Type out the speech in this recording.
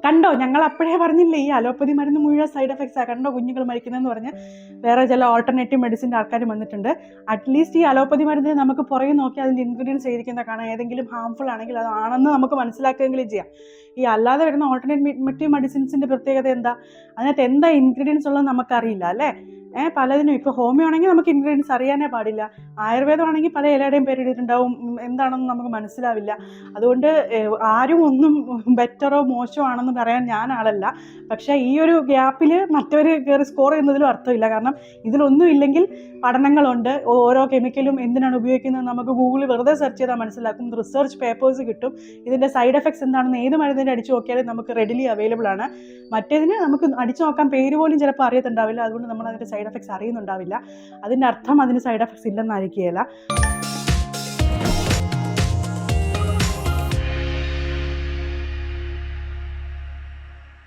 കണ്ടോ, ഞങ്ങൾ അപ്പോഴേ പറഞ്ഞില്ലേ ഈ അലോപ്പതി മരുന്ന് മുഴുവൻ സൈഡ് എഫക്ട്സാണ്, കണ്ടോ കുഞ്ഞുങ്ങൾ മരിക്കുന്നതെന്ന് പറഞ്ഞ് വേറെ ചില ഓൾട്ടർനേറ്റീവ് മെഡിസിൻ്റെ ആൾക്കാർ വന്നിട്ടുണ്ട്. അറ്റ്ലീസ്റ്റ് ഈ അലോപ്പതി മരുന്ന് നമുക്ക് പുറകെ നോക്കി അതിൻ്റെ ഇൻഗ്രീഡിയൻസ് എഴുതിക്കുന്ന കാണാം, ഏതെങ്കിലും ഹാംഫുൾ ആണെങ്കിൽ അതാണെന്ന് നമുക്ക് മനസ്സിലാക്കുകയെങ്കിലും ചെയ്യാം. ഈ അല്ലാതെ വരുന്ന ഓൾട്ടർനേറ്റീവ് മെഡിസിൻസിൻ്റെ പ്രത്യേകത എന്താ, അതിനകത്ത് എന്താ ഇൻഗ്രീഡിയൻസ് ഉള്ളത് നമുക്കറിയില്ല അല്ലേ. പലതിനും ഇപ്പോൾ ഹോമിയോ ആണെങ്കിൽ നമുക്ക് ഇൻഗ്രീഡിയൻസ് അറിയാനേ പാടില്ല, ആയുർവേദമാണെങ്കിൽ പല ഇലയുടെയും പേരിട്ടിട്ടുണ്ടാവും, എന്താണെന്ന് നമുക്ക് മനസ്സിലാവില്ല. അതുകൊണ്ട് ആരും ഒന്നും ബെറ്ററോ മോശമോ ആണെന്ന് പറയാൻ ഞാൻ ആളല്ല. പക്ഷേ ഈ ഒരു ഗ്യാപ്പിൽ മറ്റവർ കയറി സ്കോർ ചെയ്യുന്നതിലും അർത്ഥമില്ല. കാരണം ഇതിലൊന്നും ഇല്ലെങ്കിൽ പഠനങ്ങളുണ്ട്, ഓരോ കെമിക്കലും എന്തിനാണ് ഉപയോഗിക്കുന്നത് നമുക്ക് ഗൂഗിളിൽ വെറുതെ സെർച്ച് ചെയ്താൽ മനസ്സിലാക്കും, റിസർച്ച് പേപ്പേഴ്സ് കിട്ടും, ഇതിൻ്റെ സൈഡ് എഫക്ട്സ് എന്താണെന്ന് ഏത് മരുന്നിൻ്റെ അടിച്ചു നോക്കിയാലും നമുക്ക് റെഡിലി അവൈലബിൾ ആണ്. മറ്റേതിന് നമുക്ക് അടിച്ചു നോക്കാൻ പേര് പോലും ചിലപ്പോൾ അറിയത്തുണ്ടാവില്ല, അതുകൊണ്ട് നമ്മൾ അതിൻ്റെ സൈഡ് എഫക്ട്സ് അറിയുന്നുണ്ടാവില്ല. അതിൻ്റെ അർത്ഥം അതിന് സൈഡ് എഫക്ട്സ് ഇല്ലെന്നായിരിക്കുകയില്ല.